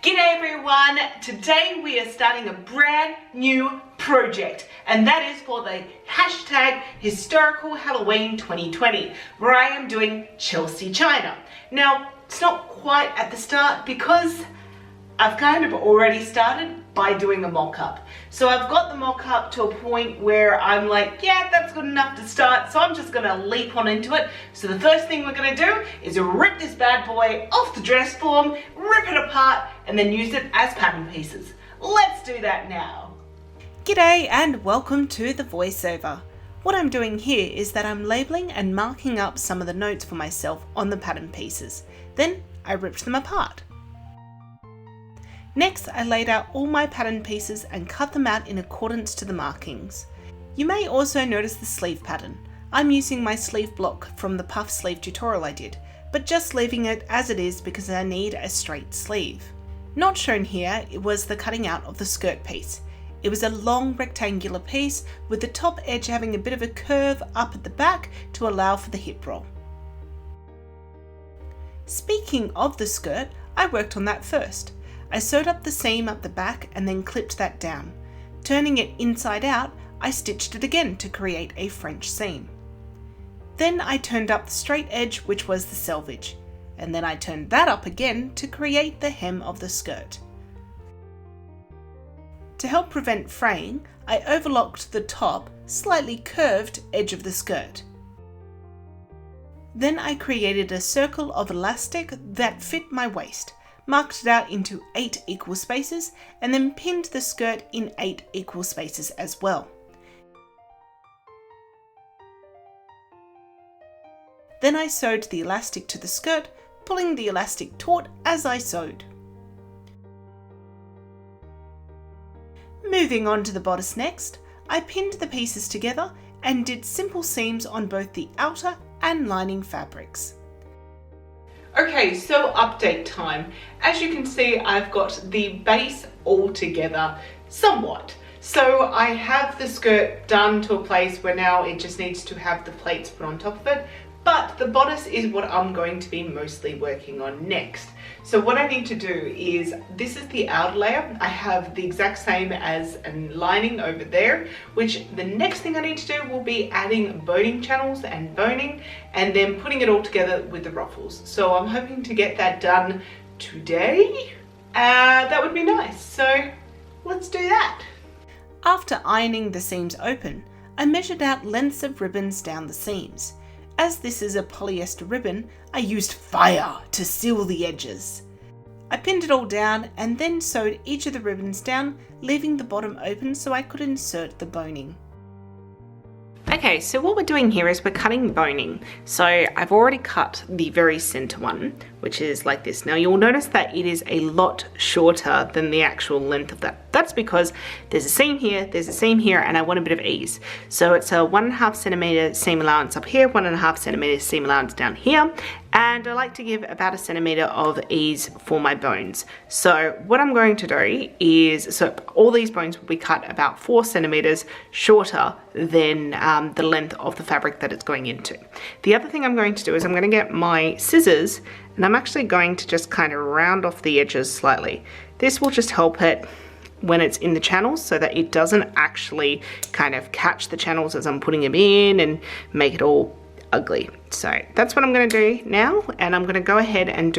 G'day everyone! Today we are starting a brand new project, and that is for the hashtag Historical Halloween 2020, where I am doing Chelsea China. Now, it's not quite at the start because I've kind of already started by doing a mock-up. So I've got the mock-up to a point where I'm like, yeah, that's good enough to start, so I'm just gonna leap on into it. So the first thing we're gonna do is rip this bad boy off the dress form, rip it apart, and then use it as pattern pieces. Let's do that now. G'day and welcome to the voiceover. What I'm doing here is that I'm labeling and marking up some of the notes for myself on the pattern pieces. Then I ripped them apart. Next, I laid out all my pattern pieces and cut them out in accordance to the markings. You may also notice the sleeve pattern. I'm using my sleeve block from the puff sleeve tutorial I did, but just leaving it as it is because I need a straight sleeve. Not shown here was the cutting out of the skirt piece. It was a long rectangular piece with the top edge having a bit of a curve up at the back to allow for the hip roll. Speaking of the skirt, I worked on that first. I sewed up the seam up the back and then clipped that down. Turning it inside out, I stitched it again to create a French seam. Then I turned up the straight edge, which was the selvage, and then I turned that up again to create the hem of the skirt. To help prevent fraying, I overlocked the top, slightly curved edge of the skirt. Then I created a circle of elastic that fit my waist, marked it out into 8 equal spaces, and then pinned the skirt in 8 equal spaces as well. Then I sewed the elastic to the skirt, pulling the elastic taut as I sewed. Moving on to the bodice next, I pinned the pieces together and did simple seams on both the outer and lining fabrics. Okay, so update time. As you can see, I've got the base all together somewhat. So I have the skirt done to a place where now it just needs to have the plates put on top of it, but the bodice is what I'm going to be mostly working on next. So what I need to do is, this is the outer layer. I have the exact same as a lining over there, which the next thing I need to do will be adding boning channels and boning, and then putting it all together with the ruffles. So I'm hoping to get that done today. That would be nice. So let's do that. After ironing the seams open, I measured out lengths of ribbons down the seams. As this is a polyester ribbon, I used fire to seal the edges. I pinned it all down and then sewed each of the ribbons down, leaving the bottom open so I could insert the boning. Okay, so what we're doing here is we're cutting boning. So I've already cut the very center one, which is like this. Now you'll notice that it is a lot shorter than the actual length of that. That's because there's a seam here, there's a seam here, and I want a bit of ease. So it's a 1.5 centimeter seam allowance up here, 1.5 centimeter seam allowance down here, and I like to give about 1 centimeter of ease for my bones. So what I'm going to do is, so all these bones will be cut about 4 centimeters shorter than the length of the fabric that it's going into. The other thing I'm going to do is I'm going to get my scissors, and I'm actually going to just kind of round off the edges slightly. This will just help it when it's in the channels so that it doesn't actually kind of catch the channels as I'm putting them in and make it all ugly. So that's what I'm going to do now, and I'm going to go ahead and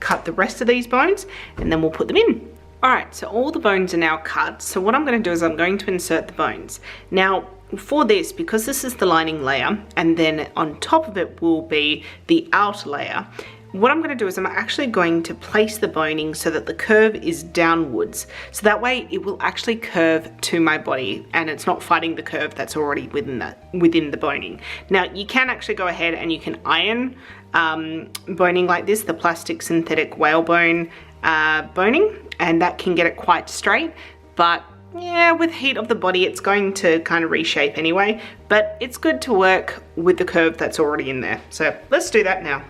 cut the rest of these bones, and then we'll put them in. Alright, so all the bones are now cut. So what I'm going to do is I'm going to insert the bones. Now for this, because this is the lining layer, and then on top of it will be the outer layer, what I'm going to do is I'm actually going to place the boning so that the curve is downwards. So that way it will actually curve to my body and it's not fighting the curve that's already within the boning. Now you can actually go ahead and you can iron boning like this, the plastic synthetic whalebone boning, and that can get it quite straight. But yeah, with heat of the body it's going to kind of reshape anyway, but it's good to work with the curve that's already in there. So let's do that now.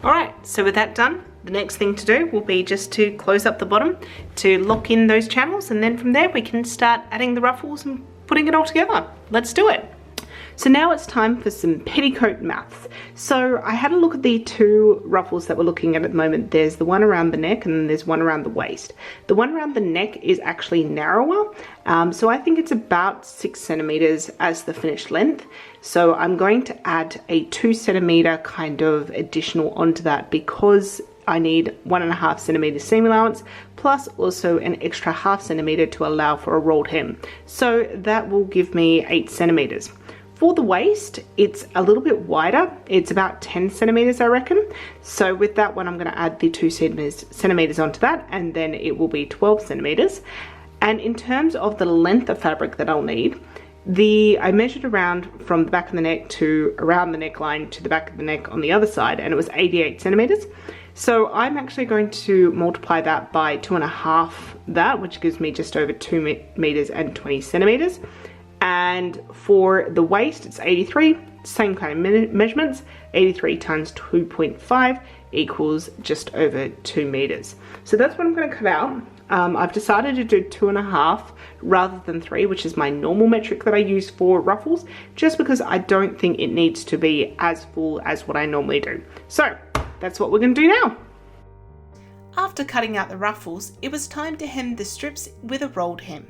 Alright, so with that done, the next thing to do will be just to close up the bottom to lock in those channels, and then from there we can start adding the ruffles and putting it all together. Let's do it. So now it's time for some petticoat maths. So I had a look at the two ruffles that we're looking at the moment. There's the one around the neck and then there's one around the waist. The one around the neck is actually narrower, so I think it's about 6 centimeters as the finished length. So I'm going to add a 2 centimeter kind of additional onto that because I need 1.5 centimeter seam allowance, plus also an extra 0.5 centimeter to allow for a rolled hem. So that will give me 8 centimeters. For the waist, it's a little bit wider. It's about 10 centimeters, I reckon. So with that one, I'm going to add the 2 centimeters onto that, and then it will be 12 centimeters. And in terms of the length of fabric that I'll need, I measured around from the back of the neck to around the neckline to the back of the neck on the other side, and it was 88 centimeters. So I'm actually going to multiply that by 2.5 that, which gives me just over 2 meters and 20 centimeters. And for the waist, it's 83, same kind of measurements. 83 times 2.5 equals just over 2 meters. So that's what I'm going to cut out. I've decided to do 2.5 rather than 3, which is my normal metric that I use for ruffles, just because I don't think it needs to be as full as what I normally do. So that's what we're going to do now. After cutting out the ruffles, it was time to hem the strips with a rolled hem.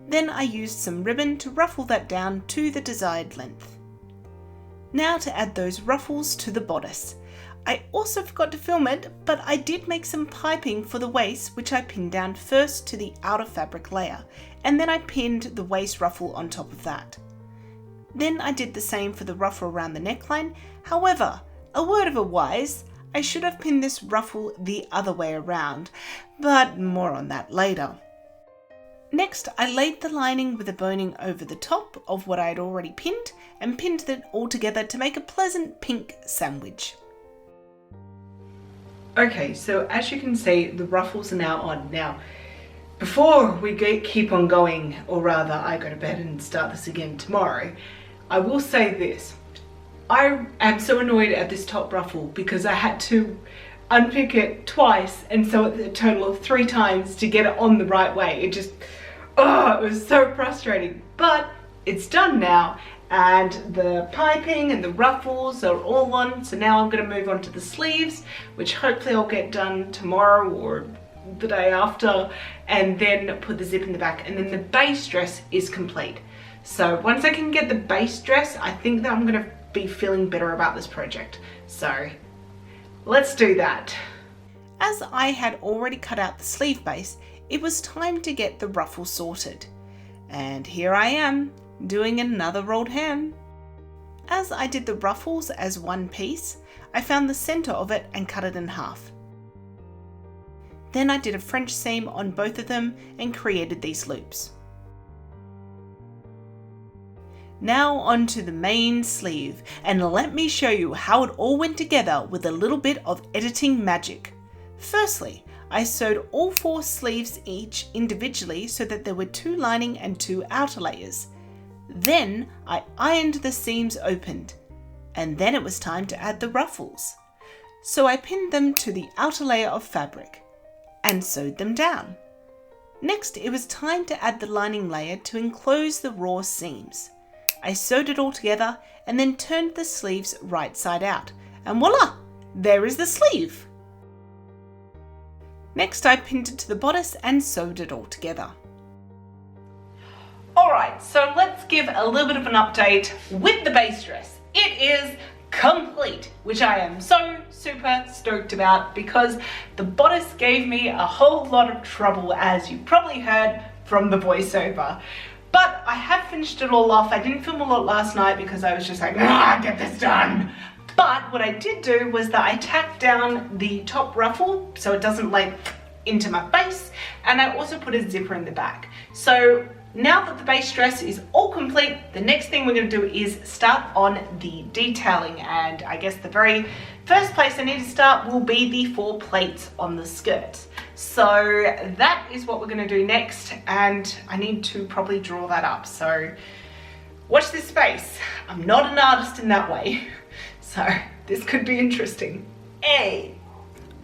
Then I used some ribbon to ruffle that down to the desired length. Now to add those ruffles to the bodice. I also forgot to film it, but I did make some piping for the waist, which I pinned down first to the outer fabric layer, and then I pinned the waist ruffle on top of that. Then I did the same for the ruffle around the neckline. However, a word of advice, I should have pinned this ruffle the other way around, but more on that later. Next, I laid the lining with the boning over the top of what I had already pinned and pinned it all together to make a pleasant pink sandwich. Okay, so as you can see, the ruffles are now on. Now, before we keep on going, or rather I go to bed and start this again tomorrow, I will say this. I am so annoyed at this top ruffle because I had to unpick it twice and sew it a total of 3 times to get it on the right way. It just, oh, it was so frustrating. But it's done now, and the piping and the ruffles are all on. So now I'm going to move on to the sleeves, which hopefully I'll get done tomorrow or the day after, and then put the zip in the back, and then the base dress is complete. So once I can get the base dress, I think that I'm going to be feeling better about this project. So let's do that. As I had already cut out the sleeve base, it was time to get the ruffle sorted. And here I am, doing another rolled hem. As I did the ruffles as one piece, I found the center of it and cut it in half. Then I did a French seam on both of them and created these loops. Now onto the main sleeve, and let me show you how it all went together with a little bit of editing magic. Firstly, I sewed all 4 sleeves each individually so that there were 2 lining and 2 outer layers. Then I ironed the seams opened, and then it was time to add the ruffles. So I pinned them to the outer layer of fabric and sewed them down. Next, it was time to add the lining layer to enclose the raw seams. I sewed it all together and then turned the sleeves right side out, and voila, there is the sleeve. Next, I pinned it to the bodice and sewed it all together. Alright, so let's give a little bit of an update with the base dress. It is complete, which I am so super stoked about because the bodice gave me a whole lot of trouble, as you probably heard from the voiceover. But I have finished it all off. I didn't film a lot last night because I was just like, get this done. But what I did do was that I tacked down the top ruffle so it doesn't like into my base, and I also put a zipper in the back. So now that the base dress is all complete, the next thing we're going to do is start on the detailing, and I guess the very first place I need to start will be the 4 plaits on the skirt. So that is what we're going to do next, and I need to probably draw that up. So watch this space. I'm not an artist in that way, so this could be interesting. Hey.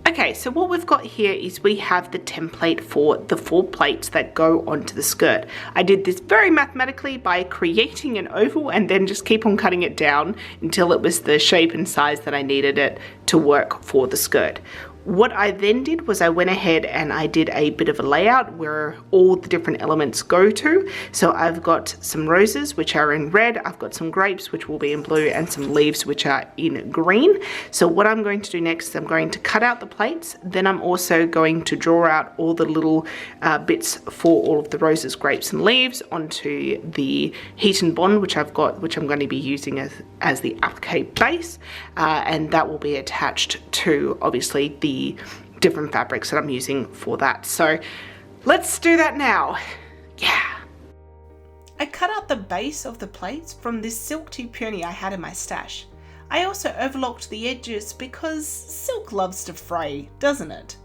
Okay, so what we've got here is we have the template for the 4 plates that go onto the skirt. I did this very mathematically by creating an oval and then just keep on cutting it down until it was the shape and size that I needed it to work for the skirt. What I then did was I went ahead and I did a bit of a layout where all the different elements go to. So I've got some roses which are in red, I've got some grapes which will be in blue, and some leaves which are in green. So what I'm going to do next is I'm going to cut out the plates, then I'm also going to draw out all the little bits for all of the roses, grapes and leaves onto the heat and bond which I've got, which I'm going to be using as the applique base, and that will be attached to obviously the different fabrics that I'm using for that. So let's do that now. Yeah. I cut out the base of the plates from this silk peony I had in my stash. I also overlocked the edges because silk loves to fray, doesn't it?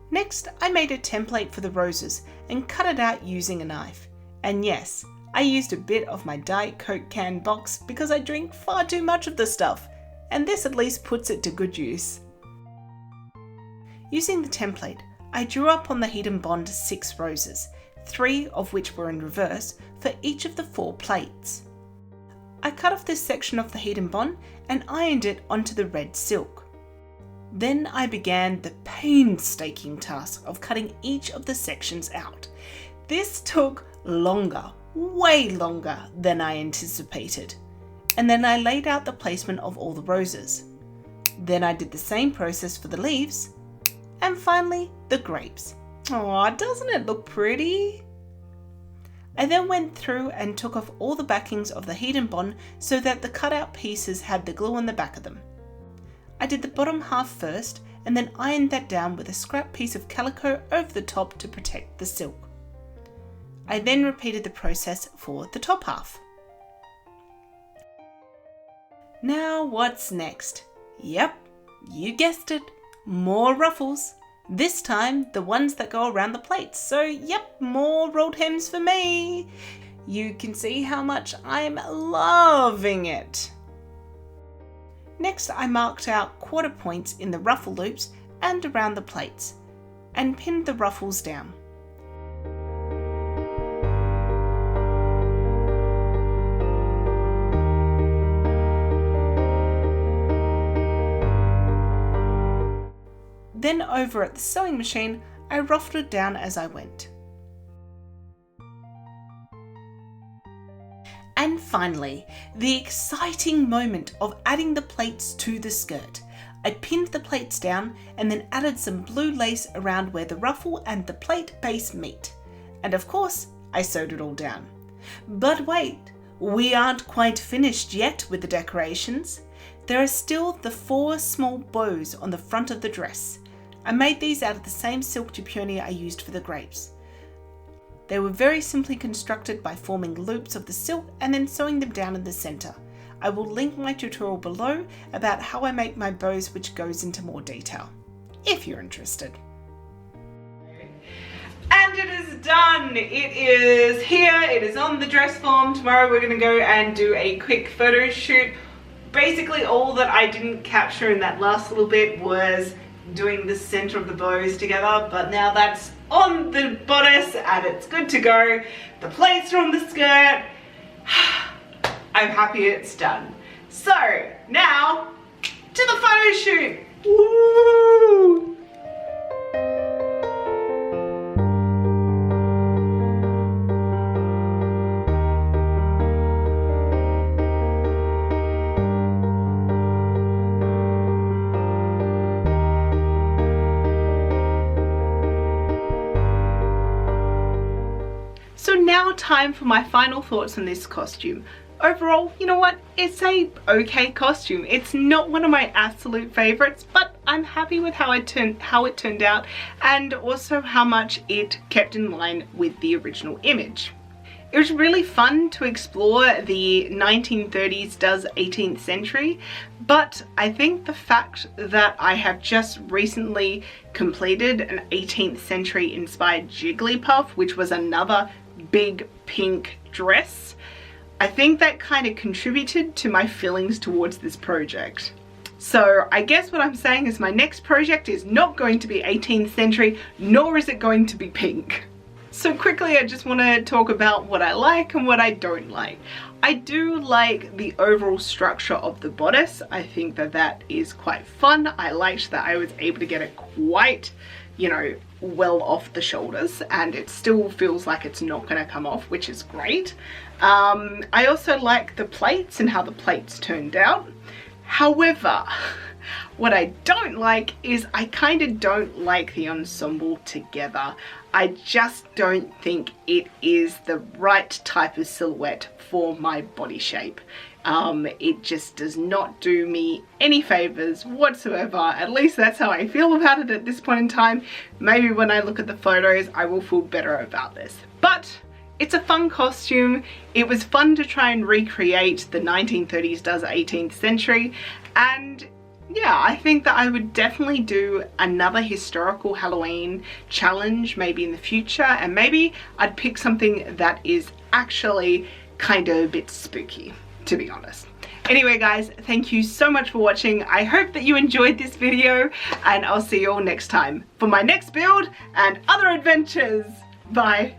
Next, I made a template for the roses and cut it out using a knife. And yes, I used a bit of my Diet Coke can box because I drink far too much of the stuff, and this at least puts it to good use. Using the template, I drew up on the heat and bond 6 roses, 3 of which were in reverse for each of the 4 plates. I cut off this section of the heat and bond and ironed it onto the red silk. Then I began the painstaking task of cutting each of the sections out. This took longer, way longer than I anticipated. And then I laid out the placement of all the roses. Then I did the same process for the leaves. And finally, the grapes. Aw, doesn't it look pretty? I then went through and took off all the backings of the heat and bond so that the cutout pieces had the glue on the back of them. I did the bottom half first and then ironed that down with a scrap piece of calico over the top to protect the silk. I then repeated the process for the top half. Now what's next? Yep, you guessed it. More ruffles. This time the ones that go around the plates. So yep, more rolled hems for me. You can see how much I'm loving it. Next I marked out quarter points in the ruffle loops and around the plates and pinned the ruffles down. Then over at the sewing machine, I ruffled it down as I went. And finally, the exciting moment of adding the plates to the skirt. I pinned the plates down and then added some blue lace around where the ruffle and the plate base meet. And of course, I sewed it all down. But wait, we aren't quite finished yet with the decorations. There are still the 4 small bows on the front of the dress. I made these out of the same silk peony I used for the grapes. They were very simply constructed by forming loops of the silk and then sewing them down in the centre. I will link my tutorial below about how I make my bows, which goes into more detail, if you're interested. And it is done. It is here. It is on the dress form. Tomorrow we're going to go and do a quick photo shoot. Basically all that I didn't capture in that last little bit was doing the center of the bows together, but now that's on the bodice and it's good to go. The plates are on the skirt. I'm happy it's done. So now to the photo shoot. Woo! So now time for my final thoughts on this costume. Overall, you know what? It's a okay costume. It's not one of my absolute favorites, but I'm happy with how it turned out and also how much it kept in line with the original image. It was really fun to explore the 1930s does 18th century, but I think the fact that I have just recently completed an 18th century inspired Jigglypuff, which was another big pink dress, I think that kind of contributed to my feelings towards this project. So I guess what I'm saying is my next project is not going to be 18th century, nor is it going to be pink. So quickly, I just want to talk about what I like and what I don't like. I do like the overall structure of the bodice. I think that that is quite fun. I liked that I was able to get it quite, you know, well off the shoulders, and it still feels like it's not going to come off, which is great. I also like the plaits and how the plaits turned out. However, what I don't like is I kind of don't like the ensemble together. I just don't think it is the right type of silhouette for my body shape. It just does not do me any favors whatsoever. At least that's how I feel about it at this point in time. Maybe when I look at the photos, I will feel better about this. But it's a fun costume. It was fun to try and recreate the 1930s does 18th century, and yeah, I think that I would definitely do another historical Halloween challenge maybe in the future, and maybe I'd pick something that is actually kind of a bit spooky, to be honest. Anyway guys, thank you so much for watching. I hope that you enjoyed this video, and I'll see you all next time for my next build and other adventures. Bye.